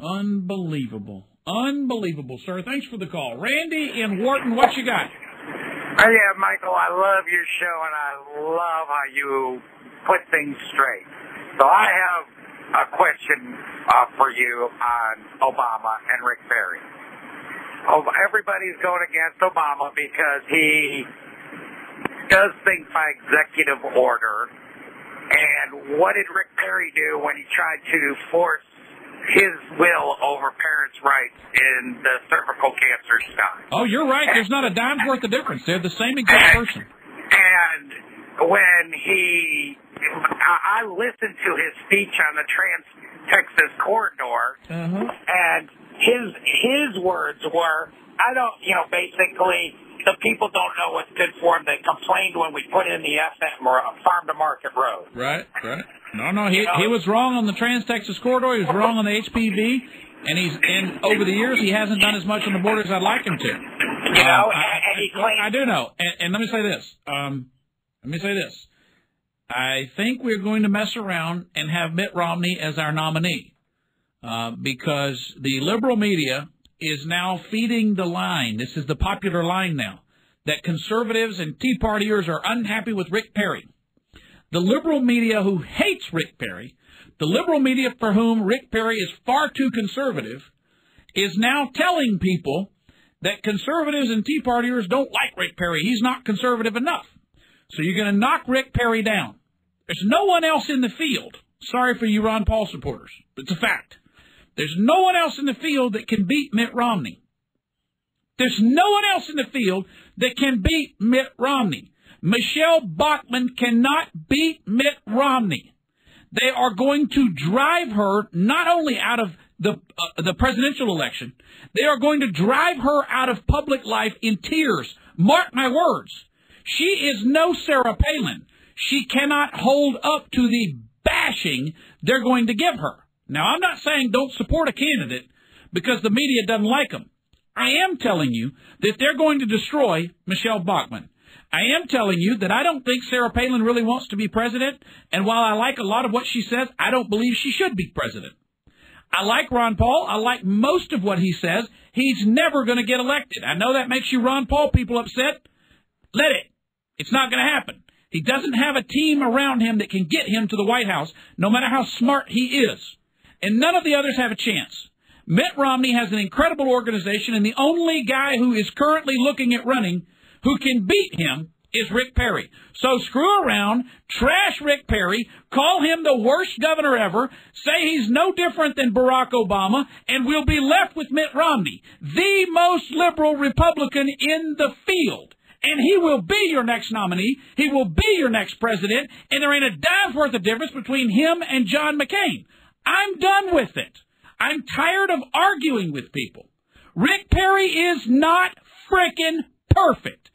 Unbelievable. Unbelievable, sir. Thanks for the call. Randy in Wharton, what you got? Yeah, Michael, I love your show, and I love how you put things straight. So I have a question for you on Obama and Rick Perry. Everybody's going against Obama because he does things by executive order. And what did Rick Perry do when he tried to force his will over parents' rights in the cervical cancer stuff? Oh, you're right. There's not a dime's worth of difference. They're the same exact person. And when I listened to his speech on the Trans-Texas corridor, and his words were, basically, the people don't know what's good for them. They complained when we put in the FM or farm-to-market road. Right. No, he was wrong on the Trans-Texas corridor. He was wrong on the HPV, and over the years, he hasn't done as much on the border as I'd like him to. And he claimed... I do know, and let me say this. I think we're going to mess around and have Mitt Romney as our nominee because the liberal media is now feeding the line. This is the popular line now, that conservatives and Tea Partiers are unhappy with Rick Perry. The liberal media who hates Rick Perry, the liberal media for whom Rick Perry is far too conservative, is now telling people that conservatives and Tea Partiers don't like Rick Perry. He's not conservative enough. So you're going to knock Rick Perry down. There's no one else in the field. Sorry for you Ron Paul supporters, but it's a fact. There's no one else in the field that can beat Mitt Romney. There's no one else in the field that can beat Mitt Romney. Michelle Bachmann cannot beat Mitt Romney. They are going to drive her not only out of the presidential election, they are going to drive her out of public life in tears. Mark my words. She is no Sarah Palin. She cannot hold up to the bashing they're going to give her. Now, I'm not saying don't support a candidate because the media doesn't like them. I am telling you that they're going to destroy Michelle Bachmann. I am telling you that I don't think Sarah Palin really wants to be president, and while I like a lot of what she says, I don't believe she should be president. I like Ron Paul. I like most of what he says. He's never going to get elected. I know that makes you Ron Paul people upset. Let it. It's not going to happen. He doesn't have a team around him that can get him to the White House, no matter how smart he is. And none of the others have a chance. Mitt Romney has an incredible organization, and the only guy who is currently looking at running who can beat him is Rick Perry. So screw around, trash Rick Perry, call him the worst governor ever, say he's no different than Barack Obama, and we'll be left with Mitt Romney, the most liberal Republican in the field. And he will be your next nominee, he will be your next president, and there ain't a dime's worth of difference between him and John McCain. I'm done with it. I'm tired of arguing with people. Rick Perry is not frickin' perfect.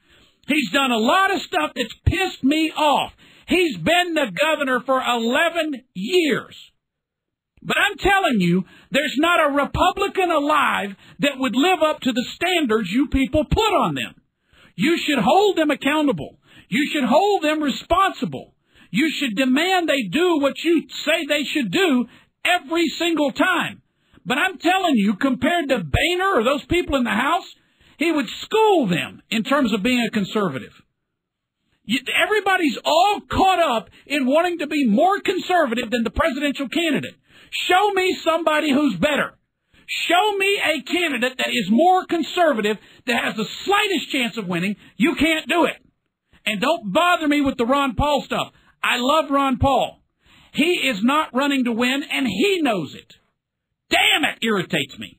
He's done a lot of stuff that's pissed me off. He's been the governor for 11 years. But I'm telling you, there's not a Republican alive that would live up to the standards you people put on them. You should hold them accountable. You should hold them responsible. You should demand they do what you say they should do every single time. But I'm telling you, compared to Boehner or those people in the House, he would school them in terms of being a conservative. Everybody's all caught up in wanting to be more conservative than the presidential candidate. Show me somebody who's better. Show me a candidate that is more conservative, that has the slightest chance of winning. You can't do it. And don't bother me with the Ron Paul stuff. I love Ron Paul. He is not running to win, and he knows it. Damn, it irritates me.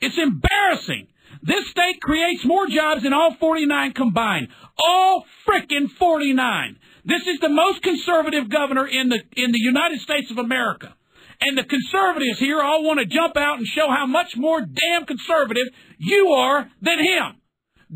It's embarrassing. This state creates more jobs than all 49 combined. All frickin' 49. This is the most conservative governor in the United States of America. And the conservatives here all want to jump out and show how much more damn conservative you are than him.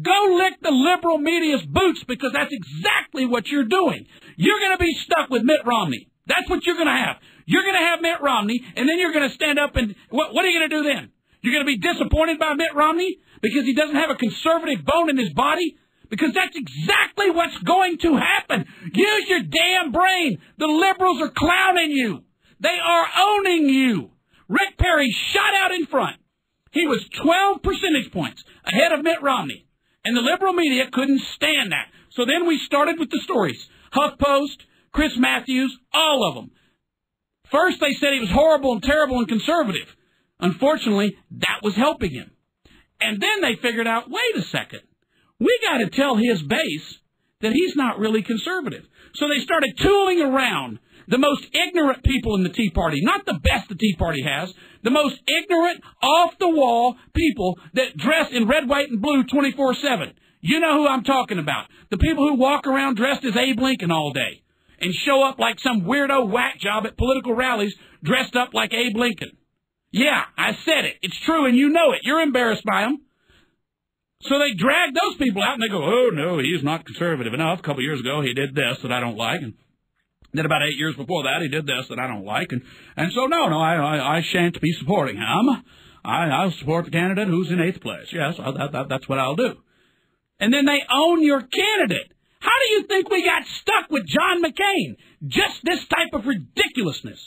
Go lick the liberal media's boots, because that's exactly what you're doing. You're going to be stuck with Mitt Romney. That's what you're going to have. You're going to have Mitt Romney, and then you're going to stand up and, what are you going to do then? You're going to be disappointed by Mitt Romney because he doesn't have a conservative bone in his body? Because that's exactly what's going to happen. Use your damn brain. The liberals are clowning you. They are owning you. Rick Perry shot out in front. He was 12 percentage points ahead of Mitt Romney. And the liberal media couldn't stand that. So then we started with the stories. HuffPost, Chris Matthews, all of them. First they said he was horrible and terrible and conservative. Unfortunately, that was helping him. And then they figured out, wait a second, we got to tell his base that he's not really conservative. So they started tooling around the most ignorant people in the Tea Party, not the best the Tea Party has, the most ignorant, off-the-wall people that dress in red, white, and blue 24/7. You know who I'm talking about. The people who walk around dressed as Abe Lincoln all day and show up like some weirdo whack job at political rallies dressed up like Abe Lincoln. Yeah, I said it. It's true, and you know it. You're embarrassed by them. So they drag those people out, and they go, oh, no, he's not conservative enough. A couple years ago, he did this that I don't like, and then about 8 years before that, he did this that I don't like, and so, no, I shan't be supporting him. I'll support the candidate who's in 8th place. Yes, that's what I'll do. And then they own your candidate. How do you think we got stuck with John McCain? Just this type of ridiculousness.